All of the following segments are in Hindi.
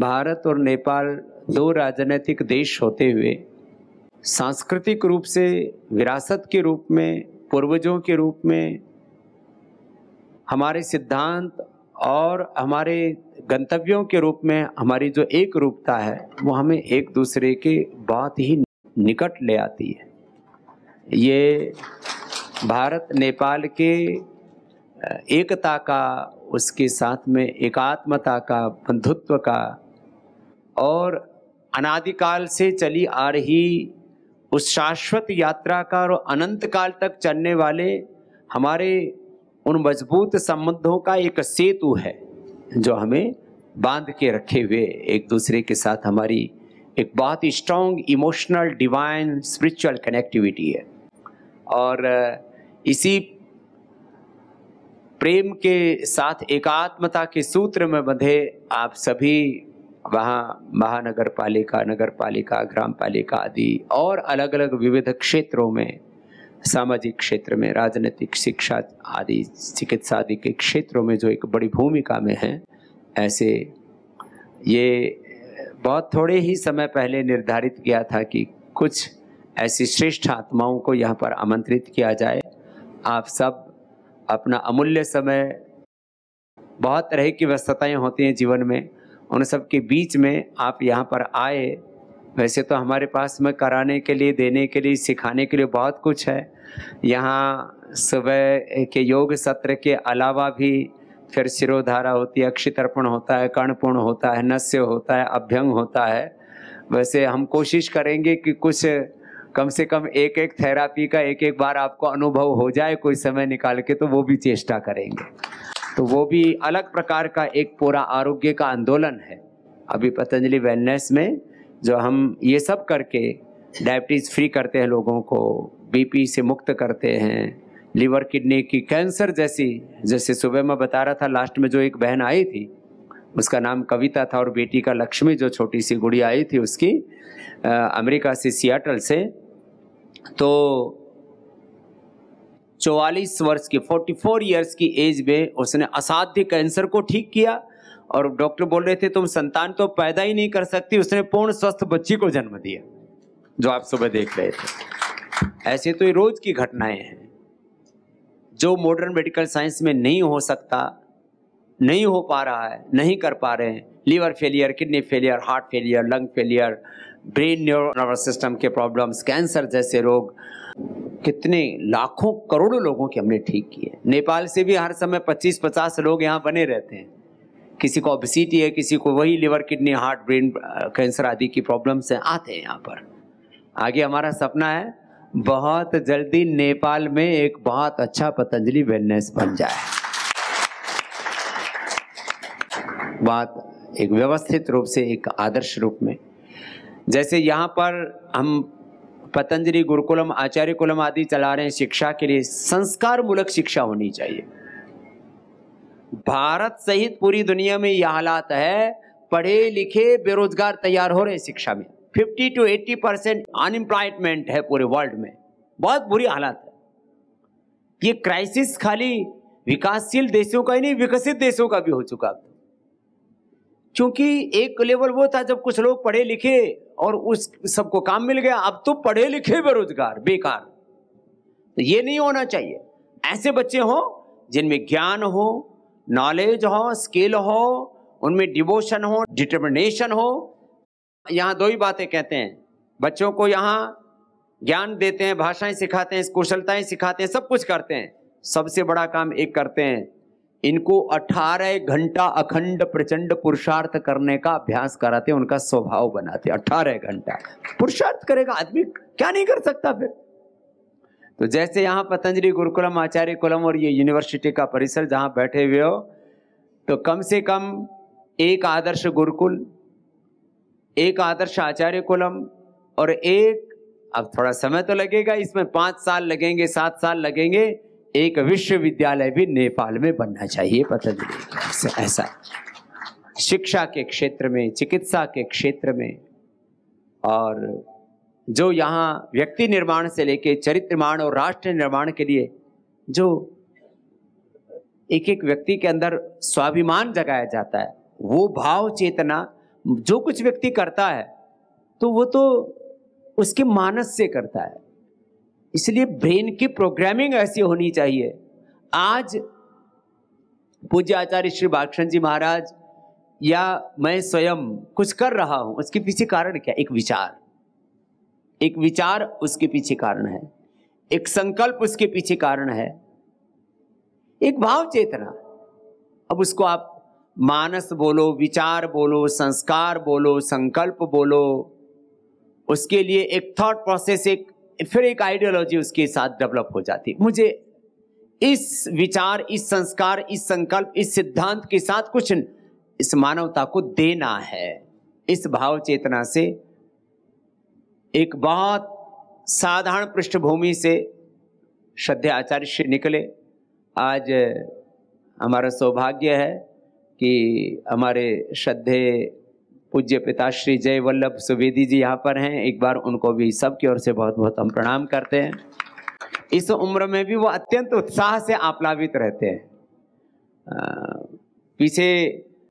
भारत और नेपाल दो राजनीतिक देश होते हुए सांस्कृतिक रूप से, विरासत के रूप में, पूर्वजों के रूप में हमारे सिद्धांत और हमारे गंतव्यों के रूप में हमारी जो एक रूपता है वो हमें एक दूसरे के बहुत ही निकट ले आती है। ये भारत नेपाल के एकता का, उसके साथ में एकात्मता का, बंधुत्व का और अनादिकाल से चली आ रही उस शाश्वत यात्रा का और अनंत काल तक चलने वाले हमारे उन मजबूत संबंधों का एक सेतु है जो हमें बांध के रखे हुए एक दूसरे के साथ हमारी एक बहुत ही strong emotional, divine, spiritual connectivity है। और इसी प्रेम के साथ एकात्मता के सूत्र में बंधे आप सभी वहाँ महानगर पालिका, नगर पालिका, ग्राम पालिका आदि और अलग अलग विविध क्षेत्रों में, सामाजिक क्षेत्र में, राजनीतिक, शिक्षा आदि, चिकित्सा आदि के क्षेत्रों में जो एक बड़ी भूमिका में हैं, ऐसे ये बहुत थोड़े ही समय पहले निर्धारित किया था कि कुछ ऐसी श्रेष्ठ आत्माओं को यहाँ पर आमंत्रित किया जाए। आप सब अपना अमूल्य समय, बहुत तरह की व्यस्तताएं होती हैं जीवन में, उन सब के बीच में आप यहाँ पर आए। वैसे तो हमारे पास में कराने के लिए, देने के लिए, सिखाने के लिए बहुत कुछ है। यहाँ सुबह के योग सत्र के अलावा भी फिर शिरोधारा होती है, अक्षितर्पण होता है, कर्णपूर्ण होता है, नस्य होता है, अभ्यंग होता है। वैसे हम कोशिश करेंगे कि कुछ कम से कम एक एक थेरापी का एक एक बार आपको अनुभव हो जाए कोई समय निकाल के, तो वो भी चेष्टा करेंगे। तो वो भी अलग प्रकार का एक पूरा आरोग्य का आंदोलन है। अभी पतंजलि वेलनेस में जो हम ये सब करके डायबिटीज़ फ्री करते हैं, लोगों को बीपी से मुक्त करते हैं, लीवर किडनी की कैंसर जैसे सुबह मैं बता रहा था, लास्ट में जो एक बहन आई थी उसका नाम कविता था और बेटी का लक्ष्मी, जो छोटी सी गुड़िया आई थी उसकी अमेरिका से, सियाटल से, तो 44 वर्ष की 44 इयर्स की एज में उसने असाध्य कैंसर को ठीक किया। और डॉक्टर बोल रहे थे तुम संतान तो पैदा ही नहीं कर सकती, उसने पूर्ण स्वस्थ बच्ची को जन्म दिया, जो आप सुबह देख रहे थे। ऐसे तो ये रोज की घटनाएं हैं जो मॉडर्न मेडिकल साइंस में नहीं हो सकता, नहीं हो पा रहा है, नहीं कर पा रहे हैं। Liver failure, kidney failure, heart failure, lung failure, brain nervous system के प्रॉब्लम्स, कैंसर जैसे रोग, कितने लाखों करोड़ों लोगों के हमने ठीक किए। नेपाल से भी हर समय 25-50 लोग यहाँ बने रहते हैं। किसी को ओबेसिटी है, किसी को वही liver, kidney, heart, brain cancer आदि की प्रॉब्लम से आते हैं यहाँ पर। आगे हमारा सपना है बहुत जल्दी नेपाल में एक बहुत अच्छा पतंजलि वेलनेस बन जाए। बात एक व्यवस्थित रूप से, एक आदर्श रूप में, जैसे यहाँ पर हम पतंजलि गुरुकुलम, आचार्य कुलम आदि चला रहे हैं शिक्षा के लिए। संस्कार मूलक शिक्षा होनी चाहिए। भारत सहित पूरी दुनिया में यह हालात है, पढ़े लिखे बेरोजगार तैयार हो रहे हैं शिक्षा में। 50 to 80% अनएम्प्लॉयमेंट है पूरे वर्ल्ड में, बहुत बुरी हालात है। ये क्राइसिस खाली विकासशील देशों का ही नहीं, विकसित देशों का भी हो चुका। क्योंकि एक लेवल वो था जब कुछ लोग पढ़े लिखे और उस सबको काम मिल गया, अब तो पढ़े लिखे बेरोजगार, बेकार। तो ये नहीं होना चाहिए। ऐसे बच्चे हो जिनमें ज्ञान हो, नॉलेज हो, स्किल हो, उनमें डिवोशन हो, डिटर्मिनेशन हो। यहाँ दो ही बातें कहते हैं, बच्चों को यहाँ ज्ञान देते हैं, भाषाएं सिखाते हैं, कुशलताएं सिखाते हैं, सब कुछ करते हैं। सबसे बड़ा काम एक करते हैं, इनको 18 घंटा अखंड प्रचंड पुरुषार्थ करने का अभ्यास कराते हैं, उनका स्वभाव बनाते हैं। 18 घंटा पुरुषार्थ करेगा आदमी, क्या नहीं कर सकता फिर। तो जैसे यहाँ पतंजलि गुरुकुलम, आचार्य कुलम और ये यूनिवर्सिटी का परिसर जहाँ बैठे हुए हो, तो कम से कम एक आदर्श गुरुकुल, एक आदर्श आचार्य कुलम और एक, अब थोड़ा समय तो लगेगा इसमें, 5 साल लगेंगे, 7 साल लगेंगे, एक विश्वविद्यालय भी नेपाल में बनना चाहिए पतंजलि। ऐसा शिक्षा के क्षेत्र में, चिकित्सा के क्षेत्र में, और जो यहाँ व्यक्ति निर्माण से लेके चरित्र निर्माण और राष्ट्र निर्माण के लिए जो एक एक व्यक्ति के अंदर स्वाभिमान जगाया जाता है, वो भाव चेतना जो कुछ व्यक्ति करता है तो वो तो उसके मानस से करता है, इसलिए ब्रेन की प्रोग्रामिंग ऐसी होनी चाहिए। आज पूज्य आचार्य श्री बालकृष्ण जी महाराज या मैं स्वयं कुछ कर रहा हूं, उसके पीछे कारण क्या? एक विचार उसके पीछे कारण है, एक संकल्प उसके पीछे कारण है, एक भाव चेतना। अब उसको आप मानस बोलो, विचार बोलो, संस्कार बोलो, संकल्प बोलो, उसके लिए एक थॉट प्रोसेस, फिर एक आइडियोलॉजी उसके साथ डेवलप हो जाती है। मुझे इस विचार, इस संस्कार, इस संकल्प, इस सिद्धांत के साथ कुछ इस मानवता को देना है। इस भाव चेतना से एक बहुत साधारण पृष्ठभूमि से श्रद्धेय आचार्य श्री निकले। आज हमारा सौभाग्य है कि हमारे श्रद्धेय पूज्य पिता श्री जय वल्लभ सुवेदी जी यहाँ पर हैं। एक बार उनको भी सबकी ओर से बहुत बहुत हम प्रणाम करते हैं। इस उम्र में भी वो अत्यंत उत्साह से आप्लावित रहते हैं। पीछे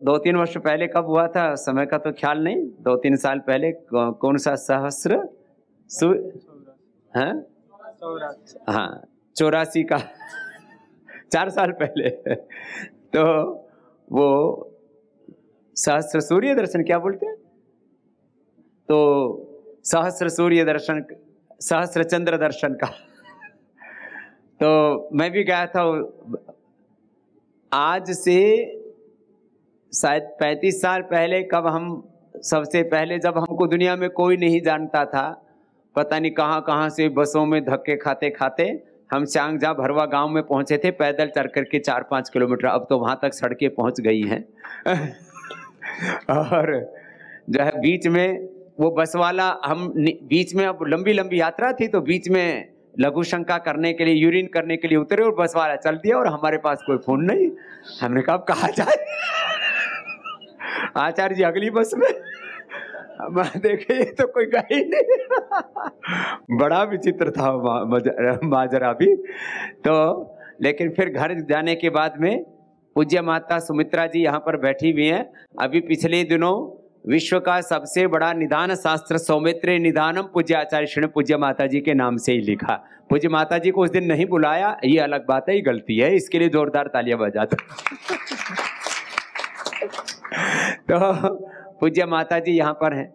2-3 वर्ष पहले कब हुआ था, समय का तो ख्याल नहीं, 2-3 साल पहले कौन सा सहस्र हाँ 84 का 4 साल पहले तो वो सहस्र सूर्य दर्शन क्या बोलते हैं, तो सहस्र सूर्य दर्शन, सहस्र चंद्र दर्शन का तो मैं भी गया था। आज से शायद 35 साल पहले, कब हम सबसे पहले, जब हमको दुनिया में कोई नहीं जानता था, पता नहीं कहाँ कहाँ से बसों में धक्के खाते खाते हम चांगजा भरवा गांव में पहुंचे थे, पैदल चल करके 4-5 किलोमीटर। अब तो वहां तक सड़कें पहुंच गई हैं और जो है बीच में वो बस वाला, हम बीच में, अब लंबी लंबी यात्रा थी तो बीच में लघु शंका करने के लिए, यूरिन करने के लिए उतरे और बस वाला चल दिया और हमारे पास कोई फोन नहीं। हमने कहा अब कहाँ जाए, आचार्य जी अगली बस में। मैं देखे ये तो कोई गया ही नहीं बड़ा विचित्र था माजरा भी तो। लेकिन फिर घर जाने के बाद में पूज्य माता सुमित्रा जी यहाँ पर बैठी हुई हैं। अभी पिछले दिनों विश्व का सबसे बड़ा निदान शास्त्र सौमित्रे निदानम पूज्य आचार्य श्री पूज्य माता जी के नाम से ही लिखा। पूज्य माता जी को उस दिन नहीं बुलाया, ये अलग बात है, ये गलती है, इसके लिए जोरदार तालियां बजा दो तो पूज्य माता जी यहाँ पर हैं,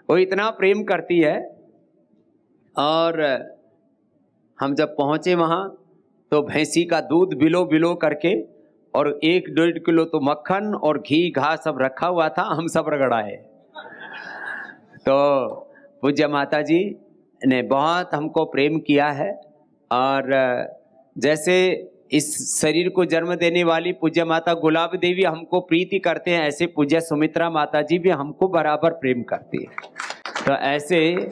वो इतना प्रेम करती है। और हम जब पहुंचे वहां तो भैंसी का दूध बिलो बिलो करके और 1-1.5 किलो तो मक्खन और घी घा सब रखा हुआ था, हम सब रगड़ाए। तो पूज्य माता जी ने बहुत हमको प्रेम किया है। और जैसे इस शरीर को जन्म देने वाली पूज्य माता गुलाब देवी हमको प्रीति करते हैं, ऐसे पूज्य सुमित्रा माता जी भी हमको बराबर प्रेम करती है। तो ऐसे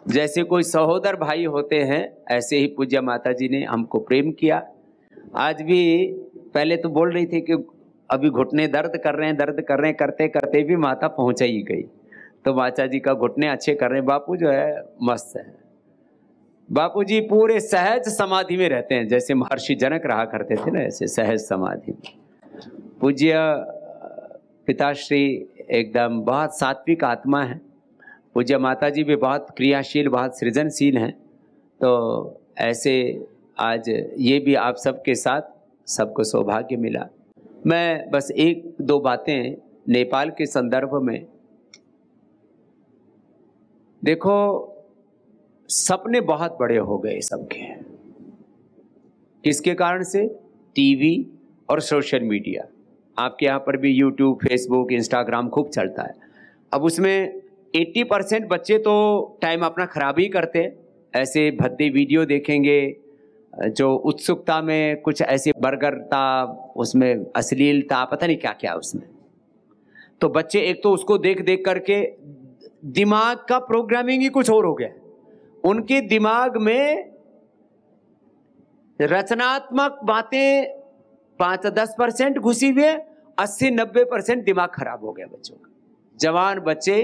जैसे कोई सहोदर भाई होते हैं, ऐसे ही पूज्य माता जी ने हमको प्रेम किया। आज भी पहले तो बोल रही थी कि अभी घुटने दर्द कर रहे हैं, करते करते भी माता पहुंच ही गई। तो माता जी का घुटने अच्छे कर रहे हैं। बापू जो है मस्त है, बापू जी पूरे सहज समाधि में रहते हैं, जैसे महर्षि जनक रहा करते थे ना, ऐसे सहज समाधि में। पूज्य पिताश्री एकदम बहुत सात्विक आत्मा है। पूज्य माता जी भी बहुत क्रियाशील, बहुत सृजनशील हैं। तो ऐसे आज ये भी आप सबके साथ सबको सौभाग्य मिला। मैं बस 1-2 बातें नेपाल के संदर्भ में, देखो सपने बहुत बड़े हो गए सबके, किसके कारण से? टीवी और सोशल मीडिया। आपके यहाँ पर भी यूट्यूब, फेसबुक, इंस्टाग्राम खूब चलता है। अब उसमें 80% बच्चे तो टाइम अपना खराब ही करते हैं, ऐसे भद्दे वीडियो देखेंगे जो उत्सुकता में कुछ ऐसे बर्बरता, उसमें अश्लीलता, पता नहीं क्या क्या उसमें। तो बच्चे एक तो उसको देख देख करके दिमाग का प्रोग्रामिंग ही कुछ और हो गया। उनके दिमाग में रचनात्मक बातें 5-10% घुसी हुई है, 80-90% दिमाग खराब हो गया बच्चों का। जवान बच्चे,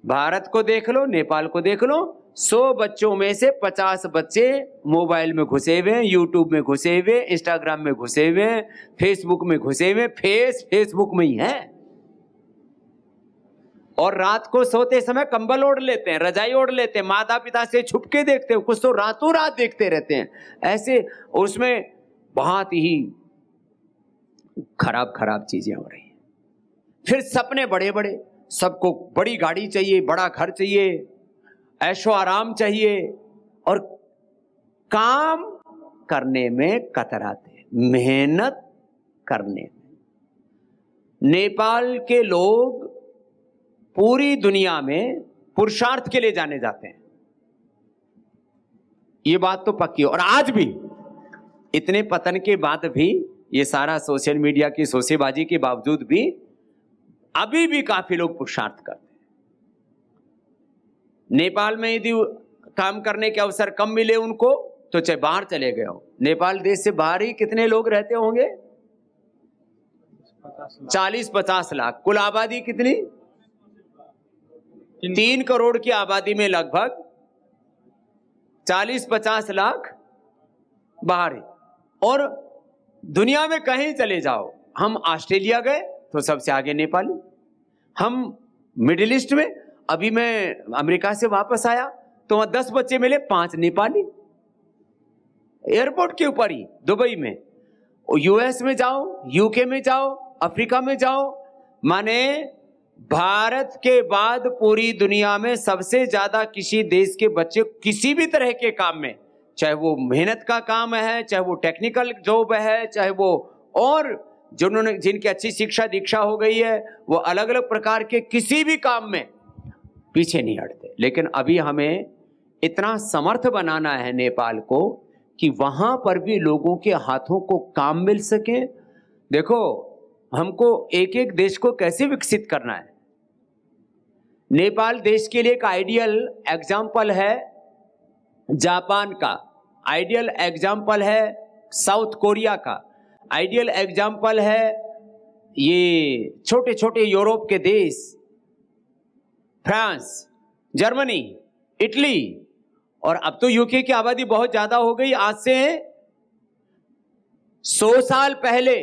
भारत को देख लो, नेपाल को देख लो, 100 बच्चों में से 50 बच्चे मोबाइल में घुसे हुए हैं, यूट्यूब में घुसे हुए, इंस्टाग्राम में घुसे हुए, फेसबुक में घुसे हुए, फेसबुक में ही है। और रात को सोते समय कंबल ओढ़ लेते हैं, रजाई ओढ़ लेते हैं, माता पिता से छुप के देखते हैं, कुछ तो रातों रात देखते रहते हैं ऐसे। उसमें बहुत ही खराब खराब चीजें हो रही हैं। फिर सपने बड़े बड़े, सबको बड़ी गाड़ी चाहिए, बड़ा घर चाहिए, ऐशो आराम चाहिए, और काम करने में कतराते, मेहनत करने में। नेपाल के लोग पूरी दुनिया में पुरुषार्थ के लिए जाने जाते हैं, ये बात तो पक्की है। और आज भी इतने पतन के बाद भी, ये सारा सोशल मीडिया की शोषेबाजी के बावजूद भी अभी भी काफी लोग पुरुषार्थ करते हैं। नेपाल में यदि काम करने के अवसर कम मिले उनको तो चाहे बाहर चले गए हो। नेपाल देश से बाहर ही कितने लोग रहते होंगे? 40-50 लाख। कुल आबादी कितनी? 3 करोड़ की आबादी में लगभग 40-50 लाख बाहर है। और दुनिया में कहीं चले जाओ, हम ऑस्ट्रेलिया गए तो सबसे आगे नेपाली, हम मिडिल ईस्ट में, अभी मैं अमेरिका से वापस आया तो वहां 10 बच्चे मिले, 5 नेपाली एयरपोर्ट के ऊपर ही, दुबई में। यूएस में जाओ, यूके में जाओ, अफ्रीका में जाओ, माने भारत के बाद पूरी दुनिया में सबसे ज्यादा किसी देश के बच्चे किसी भी तरह के काम में, चाहे वो मेहनत का काम है, चाहे वो टेक्निकल जॉब है, चाहे वो और जिन्होंने जिनकी अच्छी शिक्षा दीक्षा हो गई है, वो अलग अलग प्रकार के किसी भी काम में पीछे नहीं हटते। लेकिन अभी हमें इतना समर्थ बनाना है नेपाल को कि वहां पर भी लोगों के हाथों को काम मिल सके। देखो, हमको एक एक देश को कैसे विकसित करना है। नेपाल देश के लिए एक आइडियल एग्जाम्पल है जापान का, आइडियल एग्जाम्पल है साउथ कोरिया का, आइडियल एग्जाम्पल है ये छोटे छोटे यूरोप के देश, फ्रांस, जर्मनी, इटली, और अब तो यूके की आबादी बहुत ज्यादा हो गई। आज से 100 साल पहले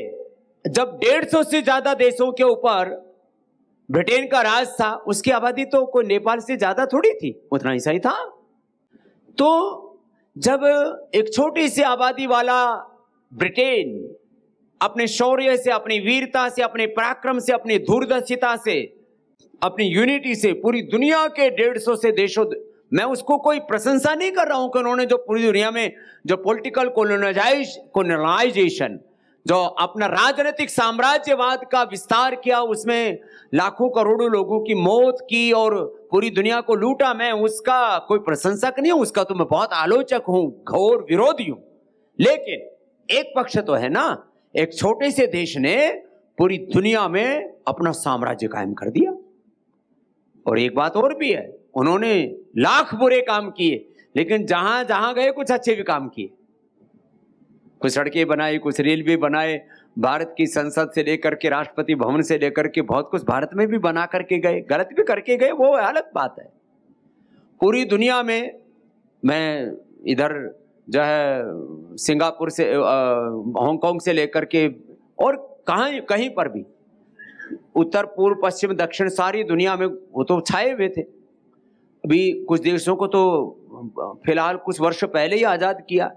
जब 150 से ज्यादा देशों के ऊपर ब्रिटेन का राज था, उसकी आबादी तो कोई नेपाल से ज्यादा थोड़ी थी, उतना ही सही था। तो जब एक छोटी सी आबादी वाला ब्रिटेन अपने शौर्य से, अपनी वीरता से, अपने पराक्रम से, अपनी दूरदर्शिता से, अपनी यूनिटी से पूरी दुनिया के 150 से देशों, मैं उसको कोई प्रशंसा नहीं कर रहा हूं कि उन्होंने जो पूरी दुनिया में जो पॉलिटिकल कोलोनाइजेशन, जो अपना राजनीतिक साम्राज्यवाद का विस्तार किया, उसमें लाखों करोड़ों लोगों की मौत की और पूरी दुनिया को लूटा, मैं उसका कोई प्रशंसक नहीं हूं, उसका तो मैं बहुत आलोचक हूं, घोर विरोधी हूं। लेकिन एक पक्ष तो है ना, एक छोटे से देश ने पूरी दुनिया में अपना साम्राज्य कायम कर दिया। और एक बात और भी है, उन्होंने लाख बुरे काम किए, लेकिन जहां जहां गए कुछ अच्छे भी काम किए। कुछ सड़कें बनाई, कुछ रेलवे बनाए, भारत की संसद से लेकर के राष्ट्रपति भवन से लेकर के बहुत कुछ भारत में भी बना करके गए, गलत भी करके गए, वो अलग बात है। पूरी दुनिया में, मैं इधर जो है सिंगापुर से, हांगकांग से लेकर के और कहीं पर भी, उत्तर पूर्व पश्चिम दक्षिण सारी दुनिया में वो तो छाए हुए थे। अभी कुछ देशों को तो फिलहाल कुछ वर्ष पहले ही आजाद किया,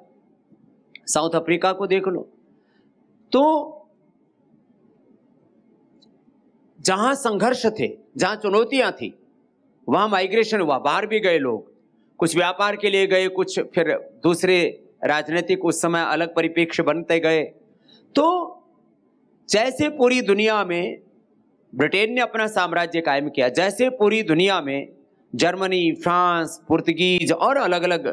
साउथ अफ्रीका को देख लो। तो जहां संघर्ष थे, जहां चुनौतियां थी, वहां माइग्रेशन हुआ, बाहर भी गए लोग, कुछ व्यापार के लिए गए, कुछ फिर दूसरे राजनीतिक उस समय अलग परिप्रेक्ष्य बनते गए। तो जैसे पूरी दुनिया में ब्रिटेन ने अपना साम्राज्य कायम किया, जैसे पूरी दुनिया में जर्मनी, फ्रांस, पुर्तगीज और अलग अलग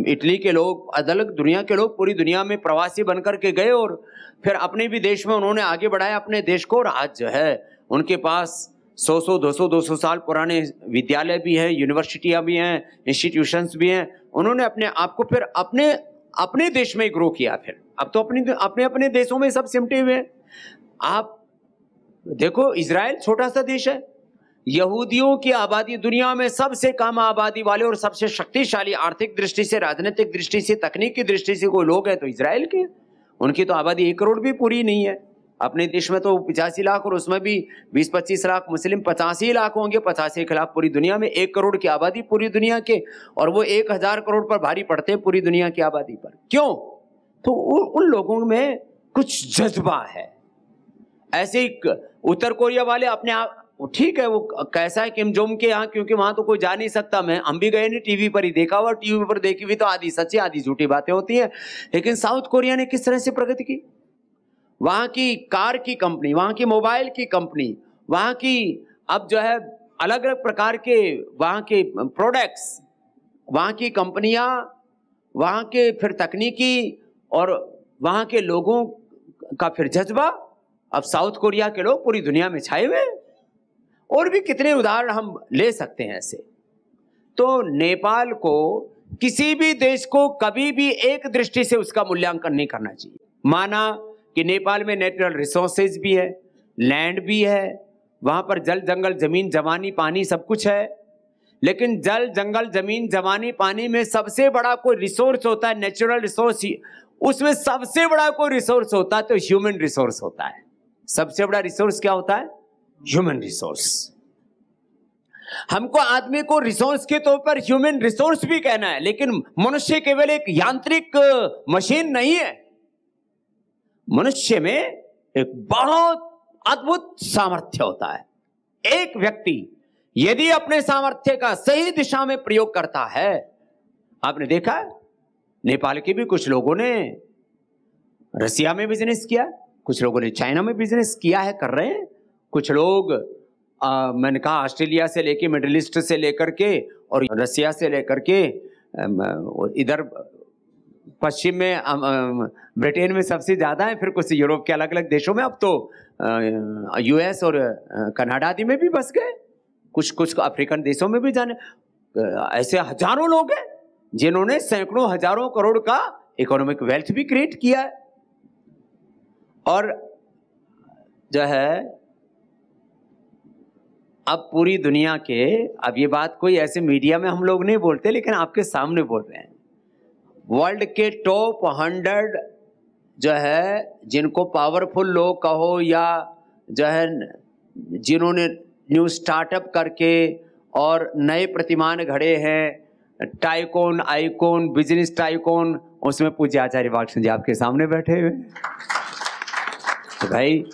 इटली के लोग, अलग अलग दुनिया के लोग पूरी दुनिया में प्रवासी बनकर के गए और फिर अपने भी देश में उन्होंने आगे बढ़ाया अपने देश को। और आज जो है उनके पास 100 200 साल पुराने विद्यालय भी हैं, यूनिवर्सिटियां भी हैं, इंस्टीट्यूशंस भी हैं। उन्होंने अपने आप को फिर अपने देश में ग्रो किया। फिर अब तो अपने देशों में सब सिमटे हुए हैं। आप देखो, इजराइल छोटा सा देश है, यहूदियों की आबादी दुनिया में सबसे कम आबादी वाले और सबसे शक्तिशाली आर्थिक दृष्टि से, राजनीतिक दृष्टि से, तकनीक की दृष्टि से कोई लोग हैं तो इजराइल के। उनकी तो आबादी 1 करोड़ भी पूरी नहीं है। अपने देश में तो 85 लाख और उसमें भी 20-25 लाख मुस्लिम, 85 लाख होंगे, 85 लाख पूरी दुनिया में, 1 करोड़ की आबादी पूरी दुनिया के, और वो 1000 करोड़ पर भारी पड़ते हैं पूरी दुनिया की आबादी पर। क्यों? तो उन लोगों में कुछ जज्बा है। ऐसे ही उत्तर कोरिया वाले अपने आप, ठीक है वो कैसा है किम जोंग के यहाँ, क्योंकि वहां तो कोई जा नहीं सकता, हम भी गए नहीं, टीवी पर ही देखा हुआ, टीवी पर देखी हुई तो आधी सच्ची आधी झूठी बातें होती हैं। लेकिन साउथ कोरिया ने किस तरह से प्रगति की, वहां की कार की कंपनी, वहां की मोबाइल की कंपनी, वहां की अब जो है अलग अलग प्रकार के वहां के प्रोडक्ट्स, वहां की कंपनियां, वहां के फिर तकनीकी और वहां के लोगों का फिर जज्बा। अब साउथ कोरिया के लोग पूरी दुनिया में छाए हुए हैं। और भी कितने उदाहरण हम ले सकते हैं ऐसे। तो नेपाल को, किसी भी देश को कभी भी एक दृष्टि से उसका मूल्यांकन नहीं करना चाहिए। माना कि नेपाल में नेचुरल रिसोर्सेज भी है, लैंड भी है, वहां पर जल जंगल जमीन जवानी पानी सब कुछ है, लेकिन जल जंगल जमीन जवानी पानी में सबसे बड़ा कोई रिसोर्स होता है, नेचुरल रिसोर्स, उसमें सबसे बड़ा कोई रिसोर्स होता है तो ह्यूमन रिसोर्स होता है। सबसे बड़ा रिसोर्स क्या होता है? Human resource. हमको आदमी को रिसोर्स के तौर पर ह्यूमन रिसोर्स भी कहना है, लेकिन मनुष्य केवल एक यांत्रिक मशीन नहीं है। मनुष्य में एक बहुत अद्भुत सामर्थ्य होता है। एक व्यक्ति यदि अपने सामर्थ्य का सही दिशा में प्रयोग करता है, आपने देखा है नेपाल के भी कुछ लोगों ने रसिया में बिजनेस किया, कुछ लोगों ने चाइना में बिजनेस किया है, कर रहे हैं। कुछ लोग मैंने कहा ऑस्ट्रेलिया से लेके, मिडिल ईस्ट से लेकर के और रसिया से लेकर के इधर पश्चिम में ब्रिटेन में सबसे ज्यादा है, फिर कुछ यूरोप के अलग अलग देशों में, अब तो यूएस और कनाडा आदि में भी बस गए, कुछ अफ्रीकन देशों में भी जाने। ऐसे हजारों लोग हैं जिन्होंने सैकड़ों हजारों करोड़ का इकोनॉमिक वेल्थ भी क्रिएट किया है। और जो है अब पूरी दुनिया के, अब ये बात कोई ऐसे मीडिया में हम लोग नहीं बोलते, लेकिन आपके सामने बोल रहे हैं, वर्ल्ड के टॉप 100 जो है, जिनको पावरफुल लोग कहो या जो है जिन्होंने न्यू स्टार्टअप करके और नए प्रतिमान घड़े हैं, टाइकोन आइकोन बिजनेस टाइकोन, उसमें पूज्य आचार्य बालकृष्ण जी आपके सामने बैठे हुए। तो भाई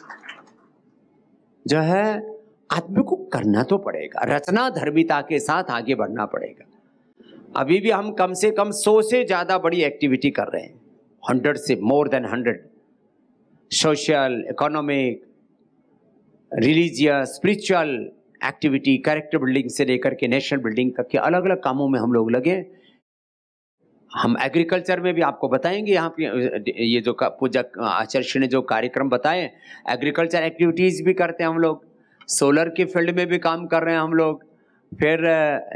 जो है आदमी को करना तो पड़ेगा, रचना धर्मिता के साथ आगे बढ़ना पड़ेगा। अभी भी हम कम से कम 100 से ज्यादा बड़ी एक्टिविटी कर रहे हैं, 100 से more than 100, social, economic, religious, spiritual activity, character building से लेकर के नेशनल बिल्डिंग तक के अलग अलग कामों में हम लोग लगे। हम एग्रीकल्चर में भी आपको बताएंगे, यहाँ पे ये जो पूजा आचार्य ने जो कार्यक्रम बताए, एग्रीकल्चर एक्टिविटीज भी करते हैं हम लोग, सोलर के फील्ड में भी काम कर रहे हैं हम लोग, फिर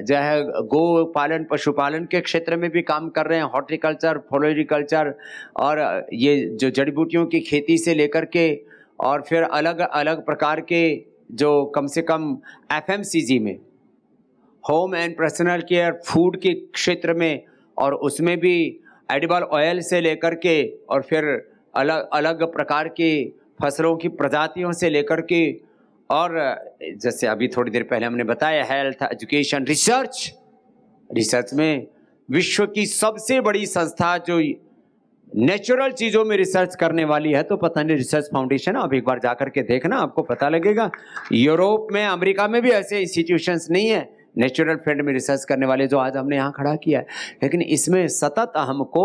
जो है गो पालन पशुपालन के क्षेत्र में भी काम कर रहे हैं, हॉर्टिकल्चर, फ्लोरिकल्चर, और ये जो जड़ी बूटियों की खेती से लेकर के, और फिर अलग अलग प्रकार के जो कम से कम FMCG में, home and personal care, food के क्षेत्र में, और उसमें भी एडिबल ऑयल से लेकर के, और फिर अलग अलग प्रकार के फसलों की प्रजातियों से लेकर के, और जैसे अभी थोड़ी देर पहले हमने बताया हेल्थ, एजुकेशन, रिसर्च में विश्व की सबसे बड़ी संस्था जो नेचुरल चीजों में रिसर्च करने वाली है तो पतंजलि रिसर्च फाउंडेशन। अब एक बार जाकर के देखना, आपको पता लगेगा। यूरोप में, अमेरिका में भी ऐसे इंस्टीट्यूशंस नहीं है नेचुरल फील्ड में रिसर्च करने वाले जो आज हमने यहाँ खड़ा किया है। लेकिन इसमें सतत हमको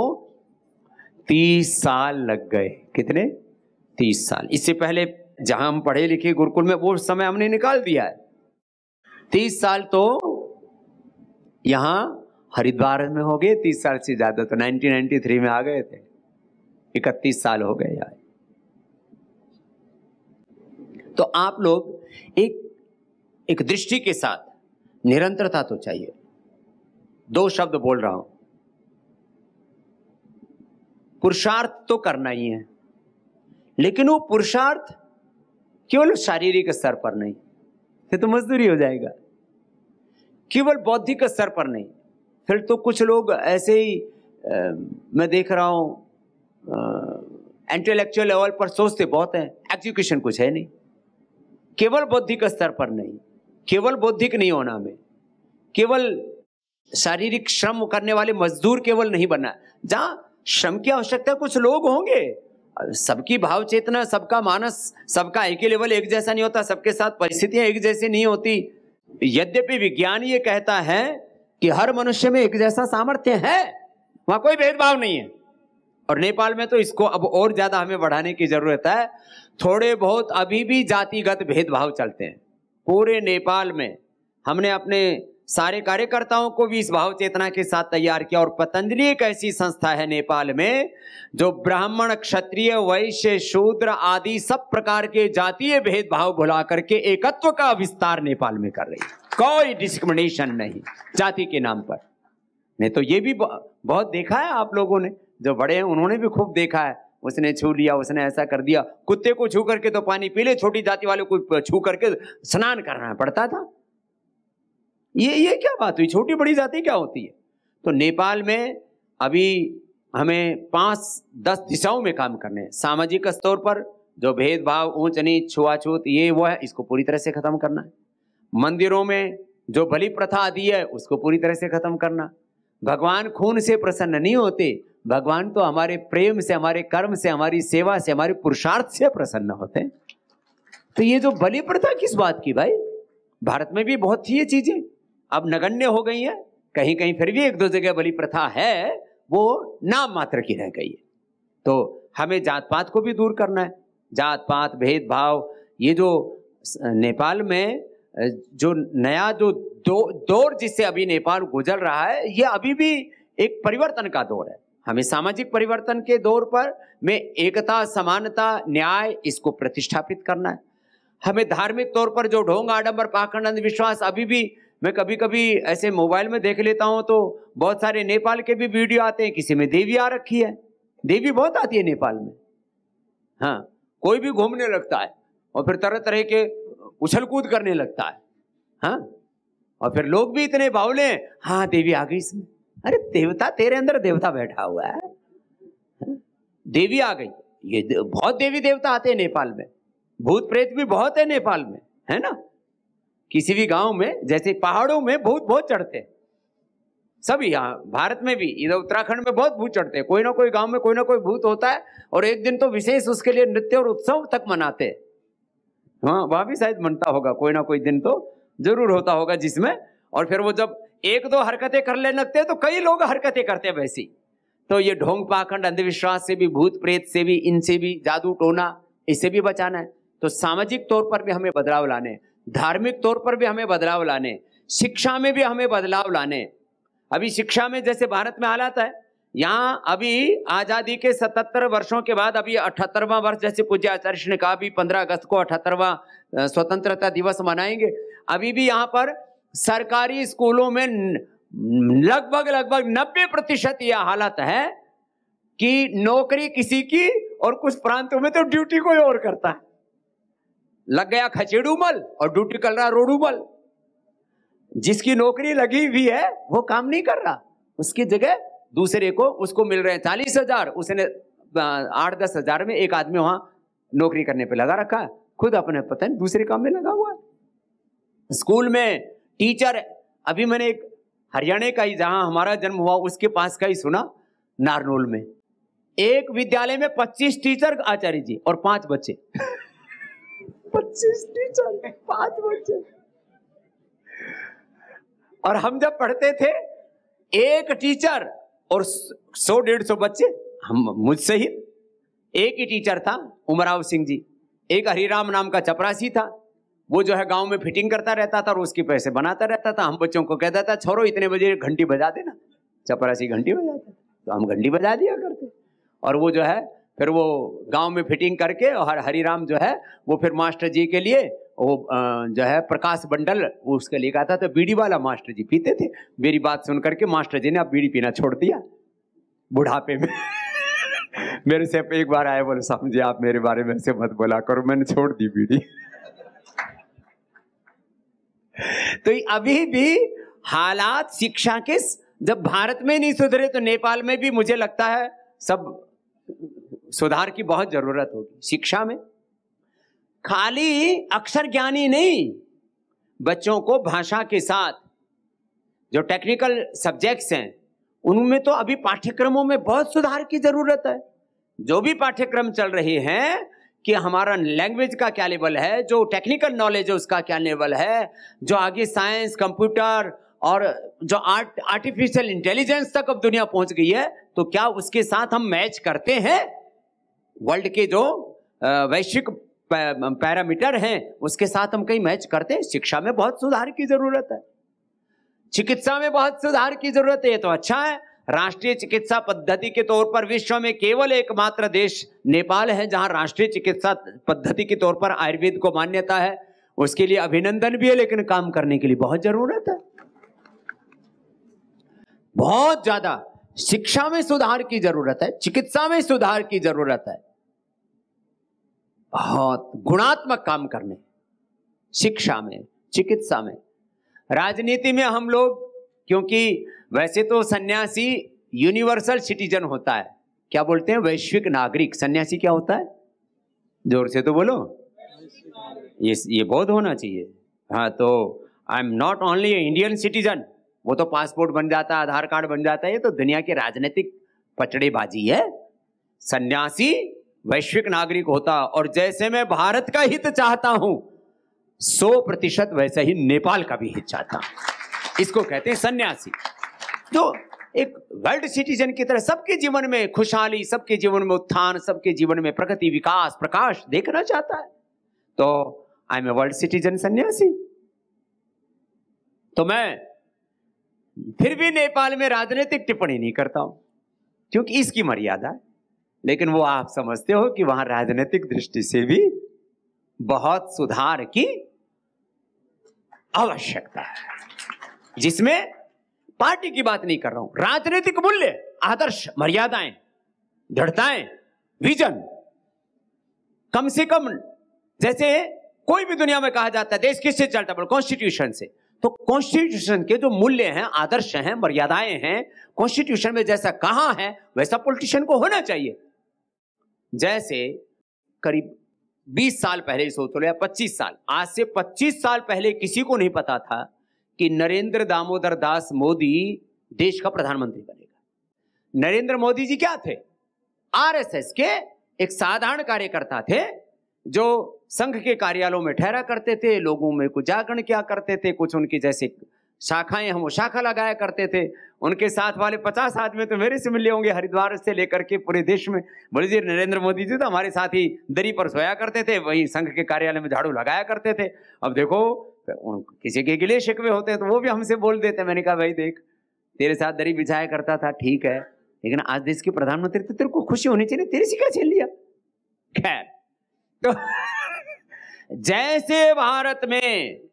30 साल लग गए। कितने? 30 साल। इससे पहले जहां हम पढ़े लिखे गुरुकुल में, वो समय हमने निकाल दिया है। 30 साल तो यहां हरिद्वार में हो गए, 30 साल से ज्यादा तो 1993 में आ गए थे, 31 साल हो गए यार। तो आप लोग एक दृष्टि के साथ, निरंतरता तो चाहिए। 2 शब्द बोल रहा हूं, पुरुषार्थ तो करना ही है, लेकिन वो पुरुषार्थ केवल शारीरिक स्तर पर नहीं, फिर तो मजदूरी हो जाएगा। केवल बौद्धिक स्तर पर नहीं, फिर तो कुछ लोग ऐसे ही मैं देख रहा हूं इंटेलेक्चुअल लेवल पर सोचते बहुत हैं, एजुकेशन कुछ है नहीं। केवल बौद्धिक स्तर पर नहीं, केवल बौद्धिक नहीं होना हमें, केवल शारीरिक श्रम करने वाले मजदूर केवल नहीं बनना। जहां श्रम की आवश्यकता कुछ लोग होंगे, सबकी भाव चेतना, सबका मानस, सबका एक ही लेवल एक जैसा नहीं होता, सबके साथ परिस्थितियां एक जैसी नहीं होती। यद्यपि विज्ञान ये कहता है कि हर मनुष्य में एक जैसा सामर्थ्य है, वहां कोई भेदभाव नहीं है। और नेपाल में तो इसको अब और ज्यादा हमें बढ़ाने की जरूरत है। थोड़े बहुत अभी भी जातिगत भेदभाव चलते हैं पूरे नेपाल में। हमने अपने सारे कार्यकर्ताओं को भी इस भाव चेतना के साथ तैयार किया। और पतंजलि एक ऐसी संस्था है नेपाल में जो ब्राह्मण, क्षत्रिय, वैश्य, शूद्र आदि सब प्रकार के जातीय भेदभाव भुला करके एकत्व का विस्तार नेपाल में कर रही है। कोई डिस्क्रिमिनेशन नहीं जाति के नाम पर। नहीं तो ये भी बहुत देखा है आप लोगों ने, जो बड़े हैं उन्होंने भी खूब देखा है। उसने छू लिया, उसने ऐसा कर दिया, कुत्ते को छू करके तो पानी पी ले, छोटी जाति वाले को छू करके स्नान करना पड़ता था। ये क्या बात हुई? छोटी बड़ी जाति क्या होती है? तो नेपाल में अभी हमें 5-10 दिशाओं में काम करने हैं। सामाजिक स्तर पर जो भेदभाव, ऊंच नीच, छुआछूत, ये वो है, इसको पूरी तरह से खत्म करना है। मंदिरों में जो बलि प्रथा आदि है उसको पूरी तरह से खत्म करना। भगवान खून से प्रसन्न नहीं होते, भगवान तो हमारे प्रेम से, हमारे कर्म से, हमारी सेवा से, हमारे पुरुषार्थ से प्रसन्न होते हैं। तो ये जो बलि प्रथा किस बात की भाई? भारत में भी बहुत थी ये चीजें, अब नगण्य हो गई है। कहीं कहीं फिर भी 1-2 जगह बलि प्रथा है, वो नाम मात्र की रह गई है। तो हमें जात पात को भी दूर करना है। जात पात, भेदभाव, ये जो नेपाल में जो नया जो दौर जिससे अभी नेपाल गुजर रहा है, ये अभी भी एक परिवर्तन का दौर है। हमें सामाजिक परिवर्तन के दौर पर में एकता, समानता, न्याय, इसको प्रतिष्ठापित करना है। हमें धार्मिक तौर पर जो ढोंग, आडंबर, पाखंड, अंधविश्वास, अभी भी मैं कभी कभी ऐसे मोबाइल में देख लेता हूं तो बहुत सारे नेपाल के भी वीडियो आते हैं, किसी में देवी आ रखी है। देवी बहुत आती है नेपाल में। हाँ, कोई भी घूमने लगता है और फिर तरह तरह के उछल कूद करने लगता है। हाँ, और फिर लोग भी इतने बावले हैं, हाँ देवी आ गई इसमें। अरे देवता, तेरे अंदर देवता बैठा हुआ है। देवी आ गई, ये बहुत देवी देवता आते हैं नेपाल में। भूत प्रेत भी बहुत है नेपाल में, है ना। किसी भी गांव में, जैसे पहाड़ों में भूत बहुत चढ़ते हैं, सभी यहाँ भारत में भी, इधर उत्तराखंड में बहुत भूत चढ़ते हैं। कोई ना कोई गांव में कोई ना कोई भूत होता है और एक दिन तो विशेष उसके लिए नृत्य और उत्सव तक मनाते हैं। हाँ, वहां भी शायद मनता होगा, कोई ना कोई दिन तो जरूर होता होगा जिसमें। और फिर वो जब 1-2 हरकतें कर लेने लगते हैं तो कई लोग हरकतें करते हैं वैसी। तो ये ढोंग, पाखंड, अंधविश्वास से भी, भूत प्रेत से भी, इनसे भी, जादू टोना, इससे भी बचाना है। तो सामाजिक तौर पर भी हमें बदलाव लाने, धार्मिक तौर पर भी हमें बदलाव लाने, शिक्षा में भी हमें बदलाव लाने। अभी शिक्षा में जैसे भारत में हालात है, यहाँ अभी आजादी के 77 वर्षों के बाद अभी 78वां वर्ष, जैसे पूज्य आचार्य ने कहा, अभी 15 अगस्त को 78वां स्वतंत्रता दिवस मनाएंगे। अभी भी यहाँ पर सरकारी स्कूलों में लगभग 90% यह हालत है कि नौकरी किसी की और कुछ प्रांतों में तो ड्यूटी कोई और करता है। लग गया खचेड़ू मल और ड्यूटी कर रहा रोडू मल। जिसकी नौकरी लगी हुई है वो काम नहीं कर रहा, उसकी जगह दूसरे को, उसको मिल रहे हैं 40,000, उसने 8-10 हजार में एक आदमी वहां नौकरी करने पे लगा रखा है, खुद अपने पता नहीं दूसरे काम में लगा हुआ है। स्कूल में टीचर, अभी मैंने एक हरियाणा का ही, जहां हमारा जन्म हुआ, उसके पास का ही सुना, नारनौल में एक विद्यालय में 25 टीचर आचार्य जी और 5 बच्चे 25 टीचर 5 बच्चे। और हम जब पढ़ते थे, एक टीचर और 100-150 बच्चे, हम मुझसे ही एक ही टीचर था, उमराव सिंह जी। एक हरिराम नाम का चपरासी था, वो जो है गांव में फिटिंग करता रहता था और उसके पैसे बनाता रहता था। हम बच्चों को कहता था, छोरो इतने बजे घंटी बजा देना। चपरासी घंटी बजाता तो हम घंटी बजा दिया करते। और वो जो है फिर वो गांव में फिटिंग करके, और हरिराम जो है वो फिर मास्टर जी के लिए वो जो है प्रकाश बंडल उसके लिए आता था। बीड़ी वाला मास्टर जी पीते थे। मेरी बात सुन करके मास्टर जी ने अब बीड़ी पीना छोड़ दिया बुढ़ापे में। मेरे से एक बार आए, बोले साहब जी आप मेरे बारे में ऐसे मत बोला करो, मैंने छोड़ दी बीड़ी। तो अभी भी हालात शिक्षा के जब भारत में नहीं सुधरे तो नेपाल में भी मुझे लगता है सब सुधार की बहुत जरूरत होगी शिक्षा में। खाली अक्षर ज्ञानी नहीं, बच्चों को भाषा के साथ जो टेक्निकल सब्जेक्ट्स हैं उनमें तो अभी पाठ्यक्रमों में बहुत सुधार की जरूरत है। जो भी पाठ्यक्रम चल रहे हैं कि हमारा लैंग्वेज का क्या लेवल है, जो टेक्निकल नॉलेज है उसका क्या लेवल है, जो आगे साइंस, कंप्यूटर और जो आर्टिफिशियल इंटेलिजेंस तक अब दुनिया पहुंच गई है, तो क्या उसके साथ हम मैच करते हैं? वर्ल्ड के जो वैश्विक पैरामीटर हैं उसके साथ हम कहीं मैच करते हैं? शिक्षा में बहुत सुधार की जरूरत है, चिकित्सा में बहुत सुधार की जरूरत है। ये तो अच्छा है, राष्ट्रीय चिकित्सा पद्धति के तौर पर विश्व में केवल एकमात्र देश नेपाल है जहां राष्ट्रीय चिकित्सा पद्धति के तौर पर आयुर्वेद को मान्यता है। उसके लिए अभिनंदन भी है, लेकिन काम करने के लिए बहुत जरूरत है, बहुत ज्यादा। शिक्षा में सुधार की जरूरत है, चिकित्सा में सुधार की जरूरत है, बहुत गुणात्मक काम करने, शिक्षा में, चिकित्सा में। राजनीति में हम लोग, क्योंकि वैसे तो सन्यासी यूनिवर्सल सिटीजन होता है, क्या बोलते हैं, वैश्विक नागरिक। सन्यासी क्या होता है, जोर से तो बोलो, ये बोध होना चाहिए। हाँ, तो I am not only Indian citizen, वो तो पासपोर्ट बन जाता है, आधार कार्ड बन जाता है, ये तो दुनिया की राजनीतिक पचड़ेबाजी है। सन्यासी वैश्विक नागरिक होता, और जैसे मैं भारत का हित चाहता हूं 100% वैसे ही नेपाल का भी हित चाहता हूं। इसको कहते हैं सन्यासी, जो एक वर्ल्ड सिटीजन की तरह सबके जीवन में खुशहाली, सबके जीवन में उत्थान, सबके जीवन में प्रगति, विकास, प्रकाश देखना चाहता है। तो I am a world citizen, सन्यासी। तो मैं फिर भी नेपाल में राजनीतिक टिप्पणी नहीं करता हूं, क्योंकि इसकी मर्यादा है। लेकिन वो आप समझते हो कि वहां राजनीतिक दृष्टि से भी बहुत सुधार की आवश्यकता है, जिसमें पार्टी की बात नहीं कर रहा हूं, राजनीतिक मूल्य, आदर्श, मर्यादाएं, दृढ़ताएं, विजन, कम से कम। जैसे कोई भी दुनिया में कहा जाता है देश किससे चलता है, कॉन्स्टिट्यूशन से। तो कॉन्स्टिट्यूशन के जो मूल्य हैं, आदर्श हैं, मर्यादाएं हैं, कॉन्स्टिट्यूशन में जैसा कहा है वैसा पॉलिटिशियन को होना चाहिए। जैसे करीब 20 साल पहले सोच लो, या 25 साल, आज से 25 साल पहले किसी को नहीं पता था कि नरेंद्र दामोदर दास मोदी देश का प्रधानमंत्री बनेगा। नरेंद्र मोदी जी क्या थे, आरएसएस के एक साधारण कार्यकर्ता थे, जो संघ के कार्यालयों में ठहरा करते थे, लोगों में कुछ जागरण किया करते थे, कुछ उनकी जैसे शाखाएं हम वो शाखा लगाया करते थे। उनके साथ वाले 50 आदमी तो मेरे से मिले होंगे, हरिद्वार से लेकर के पूरे देश में। बोले जी नरेंद्र मोदी जी तो हमारे साथ ही दरी पर सोया करते थे, वही संघ के कार्यालय में झाड़ू लगाया करते थे। अब देखो किसी के गिले शिकवे होते हैं तो वो भी हमसे बोल देते। मैंने कहा भाई देख, तेरे साथ दरी बिछाया करता था, ठीक है, लेकिन आज देश के प्रधानमंत्री तो तेरे को खुशी होनी चाहिए, तेरे से क्या छीन लिया। खैर, तो जैसे भारत में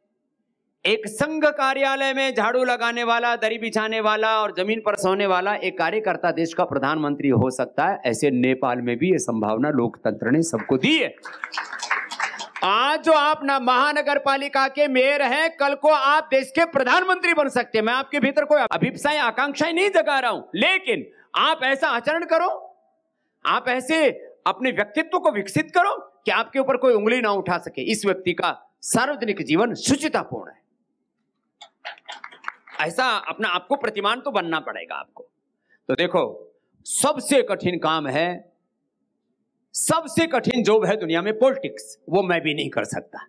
एक संघ कार्यालय में झाड़ू लगाने वाला, दरी बिछाने वाला और जमीन पर सोने वाला एक कार्यकर्ता देश का प्रधानमंत्री हो सकता है, ऐसे नेपाल में भी ये संभावना लोकतंत्र ने सबको दी है। आज जो आप ना महानगर पालिका के मेयर हैं, कल को आप देश के प्रधानमंत्री बन सकते हैं। मैं आपके भीतर कोई अभिप्साएं, आकांक्षाएं नहीं जगा रहा हूं, लेकिन आप ऐसा आचरण करो, आप ऐसे अपने व्यक्तित्व को विकसित करो कि आपके ऊपर कोई उंगली ना उठा सके। इस व्यक्ति का सार्वजनिक जीवन शुचितापूर्ण है, ऐसा अपना आपको प्रतिमान तो बनना पड़ेगा आपको। तो देखो, सबसे कठिन काम है, सबसे कठिन जॉब है दुनिया में पॉलिटिक्स, वो मैं भी नहीं कर सकता।